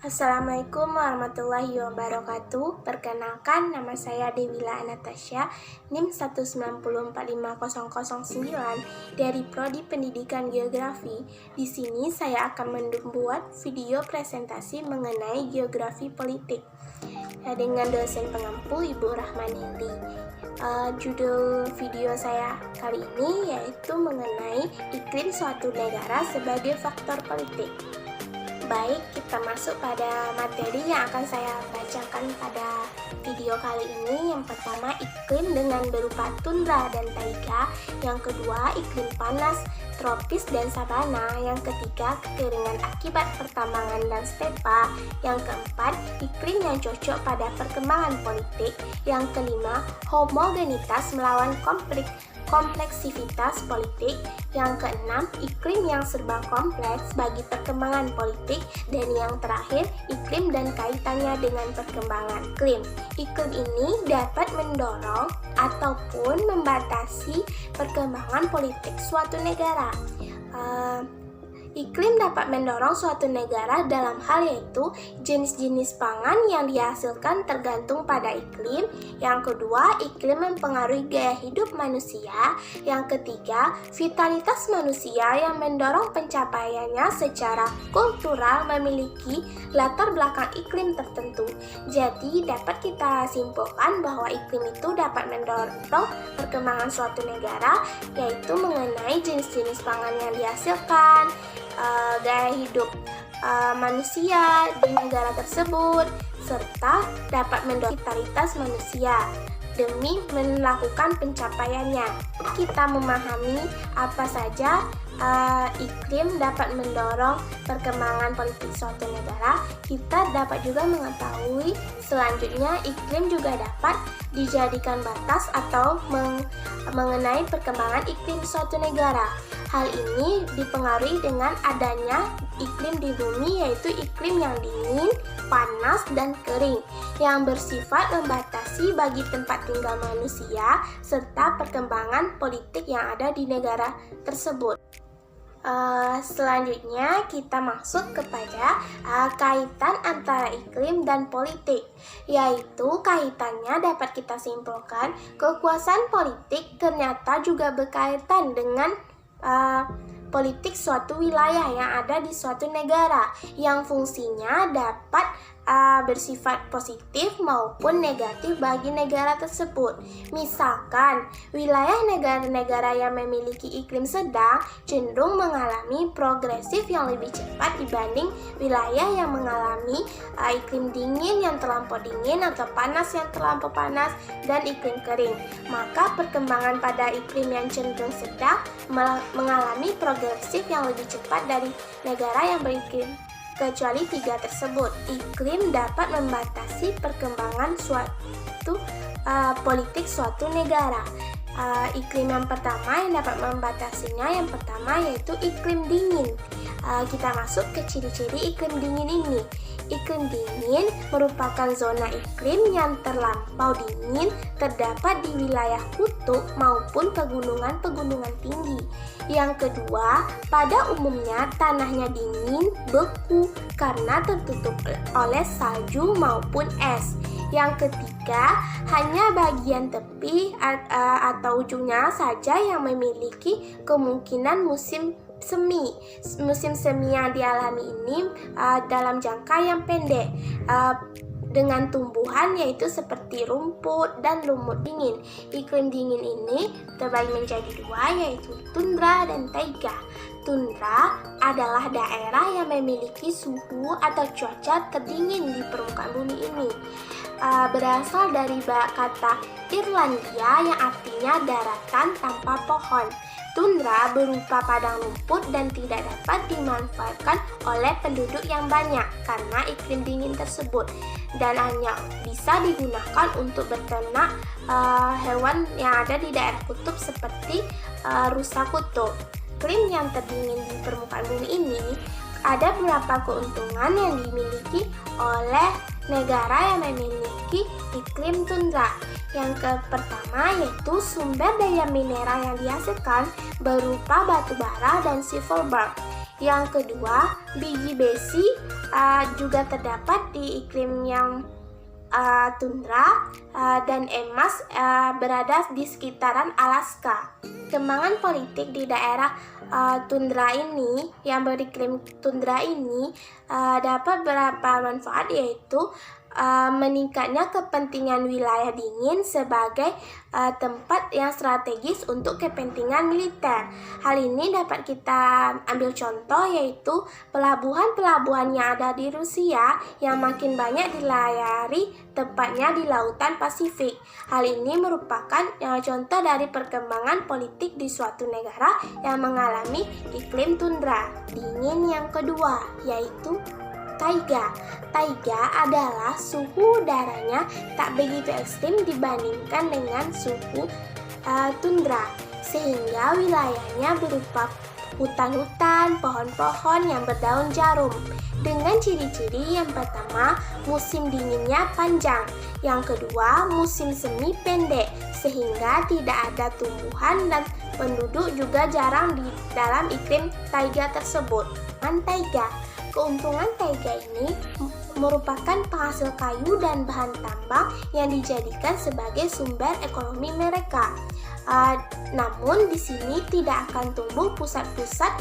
Assalamualaikum warahmatullahi wabarakatuh. Perkenalkan, nama saya Dewila Anastasia, NIM 1904509 dari Prodi Pendidikan Geografi. Di sini saya akan membuat video presentasi mengenai geografi politik dengan dosen pengampu Ibu Rahmanili. Judul video saya kali ini yaitu mengenai iklim suatu negara sebagai faktor politik. Baik, kita masuk pada materi yang akan saya bacakan pada video kali ini. Yang pertama, iklim dengan berupa tundra dan taiga. Yang kedua, iklim panas, tropis dan sabana. Yang ketiga, kekeringan akibat pertambangan dan stepa. Yang keempat, iklim yang cocok pada perkembangan politik. Yang kelima, homogenitas melawan kompleksivitas politik. Yang keenam, iklim yang serba kompleks bagi perkembangan politik. Dan yang terakhir, iklim dan kaitannya dengan perkembangan iklim. Iklim ini dapat mendorong ataupun membatasi perkembangan politik suatu negara. Iklim dapat mendorong suatu negara dalam hal yaitu jenis-jenis pangan yang dihasilkan tergantung pada iklim. Yang kedua, iklim mempengaruhi gaya hidup manusia. Yang ketiga, vitalitas manusia yang mendorong pencapaiannya secara kultural memiliki latar belakang iklim tertentu. Jadi, dapat kita simpulkan bahwa iklim itu dapat mendorong perkembangan suatu negara, yaitu mengenai jenis-jenis pangan yang dihasilkan, gaya hidup manusia di negara tersebut, serta dapat mendorong vitalitas manusia demi melakukan pencapaiannya. Kita memahami apa saja iklim dapat mendorong perkembangan politik suatu negara. Kita dapat juga mengetahui selanjutnya iklim juga dapat dijadikan batas atau mengenai perkembangan iklim suatu negara. Hal ini dipengaruhi dengan adanya iklim di bumi, yaitu iklim yang dingin, panas, dan kering yang bersifat membatasi bagi tempat tinggal manusia serta perkembangan politik yang ada di negara tersebut. Selanjutnya kita masuk kepada kaitan antara iklim dan politik, yaitu kaitannya dapat kita simpulkan kekuasaan politik ternyata juga berkaitan dengan politik suatu wilayah yang ada di suatu negara, yang fungsinya dapat bersifat positif maupun negatif bagi negara tersebut. Misalkan, wilayah negara-negara yang memiliki iklim sedang cenderung mengalami progresif yang lebih cepat dibanding wilayah yang mengalami iklim dingin yang terlampau dingin atau panas yang terlampau panas dan iklim kering. Maka perkembangan pada iklim yang cenderung sedang mengalami progresif yang lebih cepat dari negara yang beriklim kecuali tiga tersebut. Iklim dapat membatasi perkembangan suatu politik suatu negara. Iklim yang pertama yang dapat membatasinya, yang pertama yaitu iklim dingin. Kita masuk ke ciri-ciri iklim dingin ini. Iklim dingin merupakan zona iklim yang terlampau dingin terdapat di wilayah kutub maupun pegunungan-pegunungan tinggi. Yang kedua, pada umumnya tanahnya dingin, beku karena tertutup oleh salju maupun es. Yang ketiga, hanya bagian tepi atau ujungnya saja yang memiliki kemungkinan musim semi. Musim semi yang dialami ini dalam jangka yang pendek dengan tumbuhan yaitu seperti rumput dan lumut dingin. Iklim dingin ini terbagi menjadi dua, yaitu tundra dan taiga. Tundra adalah daerah yang memiliki suhu atau cuaca terdingin di permukaan bumi ini. Berasal dari kata Irlandia yang artinya daratan tanpa pohon. Tundra berupa padang rumput dan tidak dapat dimanfaatkan oleh penduduk yang banyak karena iklim dingin tersebut, dan hanya bisa digunakan untuk beternak hewan yang ada di daerah kutub seperti rusa kutub. Iklim yang terdingin di permukaan bumi ini ada beberapa keuntungan yang dimiliki oleh negara yang memiliki iklim tundra. Yang pertama yaitu sumber daya mineral yang dihasilkan berupa batu bara dan silver bar. Yang kedua, biji besi juga terdapat di iklim yang tundra dan emas berada di sekitaran Alaska. Perkembangan politik di daerah tundra ini, yang beriklim tundra ini, dapat beberapa manfaat, yaitu meningkatnya kepentingan wilayah dingin sebagai tempat yang strategis untuk kepentingan militer. Hal ini dapat kita ambil contoh, yaitu pelabuhan-pelabuhan yang ada di Rusia yang makin banyak dilayari, tepatnya di Lautan Pasifik. Hal ini merupakan contoh dari perkembangan politik di suatu negara yang mengalami iklim tundra dingin. Yang kedua, yaitu taiga. Taiga adalah suhu udaranya tak begitu ekstrim dibandingkan dengan suhu tundra, sehingga wilayahnya berupa hutan-hutan, pohon-pohon yang berdaun jarum. Dengan ciri-ciri: yang pertama, musim dinginnya panjang. Yang kedua, musim semi pendek, sehingga tidak ada tumbuhan dan penduduk juga jarang di dalam iklim taiga tersebut. Taiga. Keuntungan taiga ini merupakan penghasil kayu dan bahan tambang yang dijadikan sebagai sumber ekonomi mereka. Namun di sini tidak akan tumbuh pusat-pusat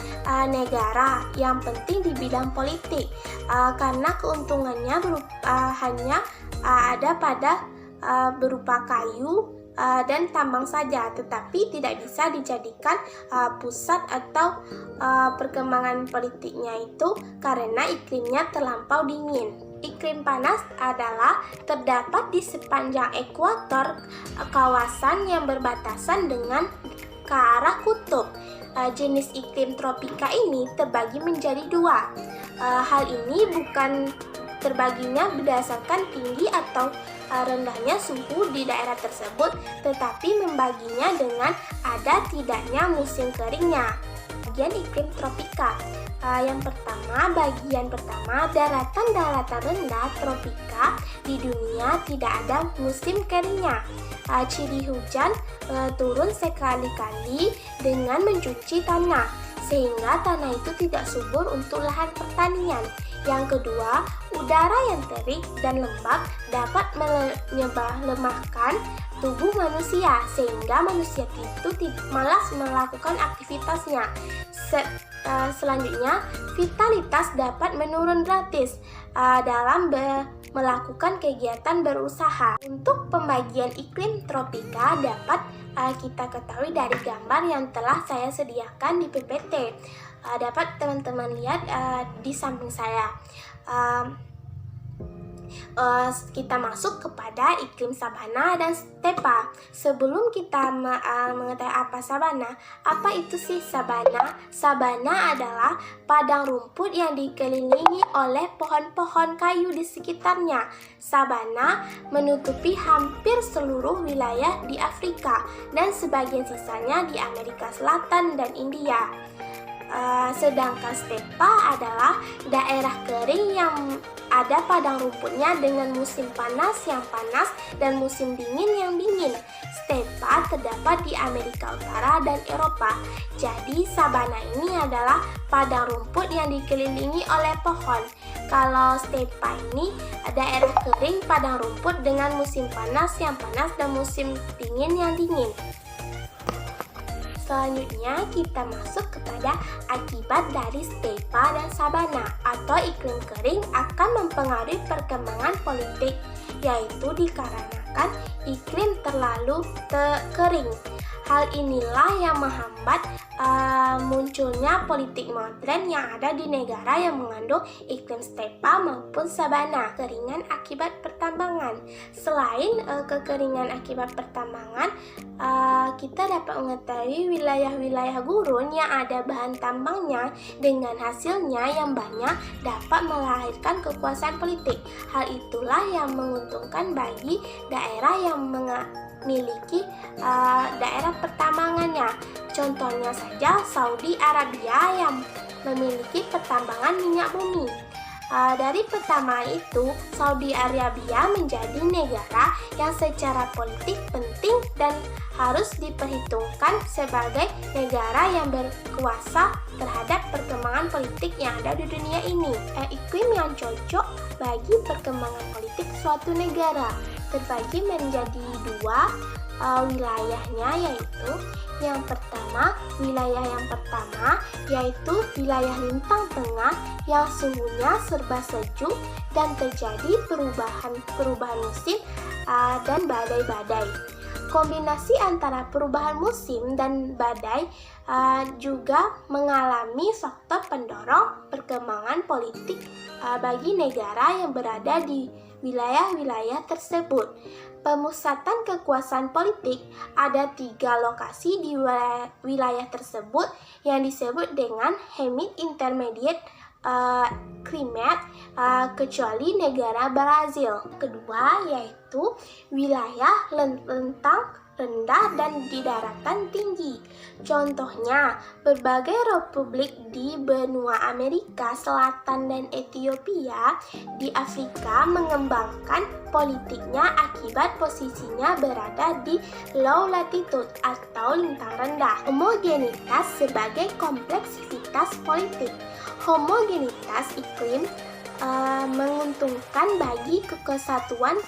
negara yang penting di bidang politik, karena keuntungannya hanya ada pada berupa kayu dan tambang saja, tetapi tidak bisa dijadikan pusat atau perkembangan politiknya itu karena iklimnya terlampau dingin. Iklim panas adalah terdapat di sepanjang ekuator kawasan yang berbatasan dengan ke arah kutub. Jenis iklim tropika ini terbagi menjadi dua. Hal ini bukan terbaginya berdasarkan tinggi atau rendahnya suhu di daerah tersebut, tetapi membaginya dengan ada tidaknya musim keringnya. Bagian iklim tropika. Bagian pertama, daratan-daratan rendah tropika di dunia tidak ada musim keringnya. Ciri hujan turun sekali-kali dengan mencuci tanah, sehingga tanah itu tidak subur untuk lahan pertanian. Yang kedua, udara yang terik dan lembab dapat melemahkan tubuh manusia, sehingga manusia itu malas melakukan aktivitasnya. Selanjutnya, vitalitas dapat menurun drastis dalam melakukan kegiatan berusaha. Untuk pembagian iklim tropika dapat kita ketahui dari gambar yang telah saya sediakan di PPT. Dapat teman-teman lihat di samping saya. Kita masuk kepada iklim sabana dan stepa. Sebelum kita mengetahui apa sabana, apa itu sih sabana? Sabana adalah padang rumput yang dikelilingi oleh pohon-pohon kayu di sekitarnya. Sabana menutupi hampir seluruh wilayah di Afrika dan sebagian sisanya di Amerika Selatan dan India. Sedangkan stepa adalah daerah kering yang ada padang rumputnya dengan musim panas yang panas dan musim dingin yang dingin. Stepa terdapat di Amerika Utara dan Eropa. Jadi sabana ini adalah padang rumput yang dikelilingi oleh pohon. Kalau stepa ini daerah kering padang rumput dengan musim panas yang panas dan musim dingin yang dingin. Selanjutnya kita masuk kepada akibat dari stepa dan sabana atau iklim kering akan mempengaruhi perkembangan politik, yaitu dikarenakan iklim terlalu kering. Hal inilah yang menghambat munculnya politik modern yang ada di negara yang mengandung iklim stepa maupun sabana. Kekeringan akibat pertambangan. Selain kekeringan akibat pertambangan, kita dapat mengetahui wilayah-wilayah gurun yang ada bahan tambangnya dengan hasilnya yang banyak dapat melahirkan kekuasaan politik. Hal itulah yang menguntungkan bagi daerah yang memiliki daerah pertambangannya. Contohnya saja Saudi Arabia yang memiliki pertambangan minyak bumi. Dari pertama itu, Saudi Arabia menjadi negara yang secara politik penting dan harus diperhitungkan sebagai negara yang berkuasa terhadap perkembangan politik yang ada di dunia ini. Iklim yang cocok bagi perkembangan politik suatu negara terbagi menjadi dua wilayahnya, yaitu wilayah yang pertama yaitu wilayah lintang tengah yang suhunya serba sejuk dan terjadi perubahan musim dan badai-badai. Kombinasi antara perubahan musim dan badai juga mengalami faktor pendorong perkembangan politik bagi negara yang berada di wilayah-wilayah tersebut. Pemusatan kekuasaan politik ada 3 lokasi di wilayah tersebut yang disebut dengan Hemid-Intermediate Climate, kecuali negara Brazil. Kedua yaitu wilayah lentang rendah dan di daratan tinggi. Contohnya, berbagai republik di benua Amerika Selatan dan Ethiopia di Afrika mengembangkan politiknya akibat posisinya berada di low latitude atau lintang rendah. Homogenitas sebagai kompleksitas politik. Homogenitas iklim menguntungkan bagi kesatuan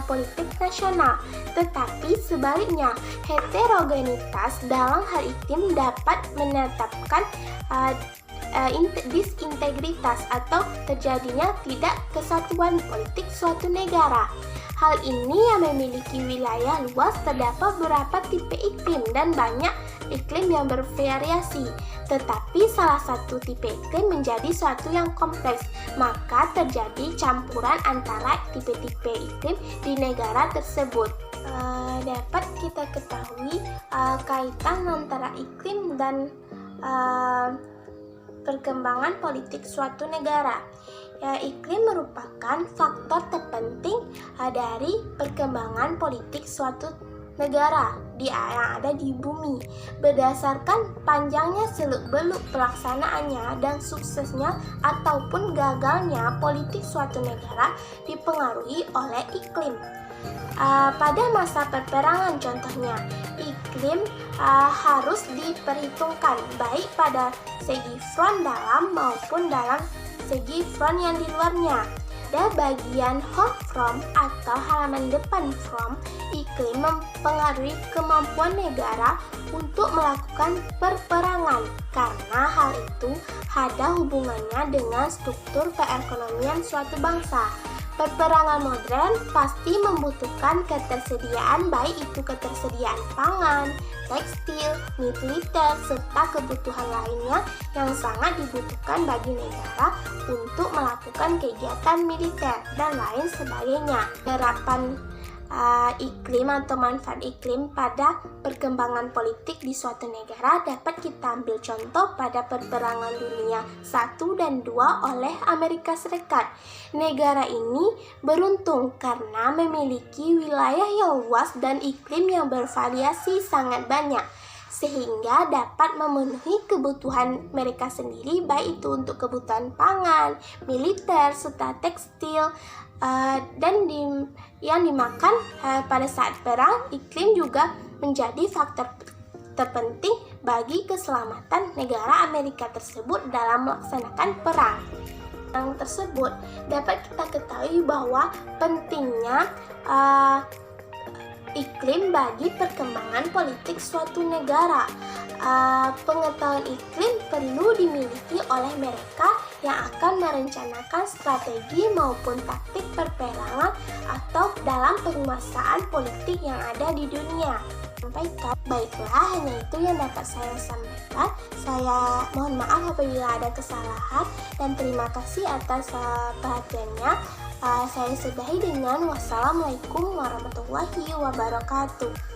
politik nasional, tetapi sebaliknya heterogenitas dalam hal iklim dapat menetapkan disintegritas atau terjadinya tidak kesatuan politik suatu negara. Hal ini yang memiliki wilayah luas terdapat beberapa tipe iklim dan banyak iklim yang bervariasi. Tetapi salah satu tipe iklim menjadi suatu yang kompleks, maka terjadi campuran antara tipe-tipe iklim di negara tersebut. Dapat kita ketahui kaitan antara iklim dan perkembangan politik suatu negara. Iklim merupakan faktor terpenting dari perkembangan politik suatu negara yang ada di bumi. Berdasarkan panjangnya seluk-beluk pelaksanaannya dan suksesnya ataupun gagalnya politik suatu negara dipengaruhi oleh iklim. Pada masa peperangan contohnya, iklim harus diperhitungkan baik pada segi front dalam maupun dalam segi front yang di luarnya. Pada bagian home front atau halaman depan front, iklim mempengaruhi kemampuan negara untuk melakukan perperangan karena hal itu ada hubungannya dengan struktur perekonomian suatu bangsa. Peperangan modern pasti membutuhkan ketersediaan, baik itu ketersediaan pangan, tekstil, militer, serta kebutuhan lainnya yang sangat dibutuhkan bagi negara untuk melakukan kegiatan militer dan lain sebagainya. Harapan iklim atau manfaat iklim pada perkembangan politik di suatu negara dapat kita ambil contoh pada peperangan dunia 1 dan 2 oleh Amerika Serikat. Negara ini beruntung karena memiliki wilayah yang luas dan iklim yang bervariasi sangat banyak, sehingga dapat memenuhi kebutuhan mereka sendiri, baik itu untuk kebutuhan pangan, militer, serta tekstil, dan yang dimakan pada saat perang. Iklim juga menjadi faktor terpenting bagi keselamatan negara Amerika tersebut dalam melaksanakan perang. Yang tersebut dapat kita ketahui bahwa pentingnya iklim bagi perkembangan politik suatu negara. Pengetahuan iklim perlu dimiliki oleh mereka yang akan merencanakan strategi maupun taktik perperangan atau dalam penguasaan politik yang ada di dunia. Baiklah, hanya itu yang dapat saya sampaikan. Saya mohon maaf apabila ada kesalahan dan terima kasih atas perhatiannya. Saya sudahi dengan wassalamualaikum warahmatullahi wabarakatuh.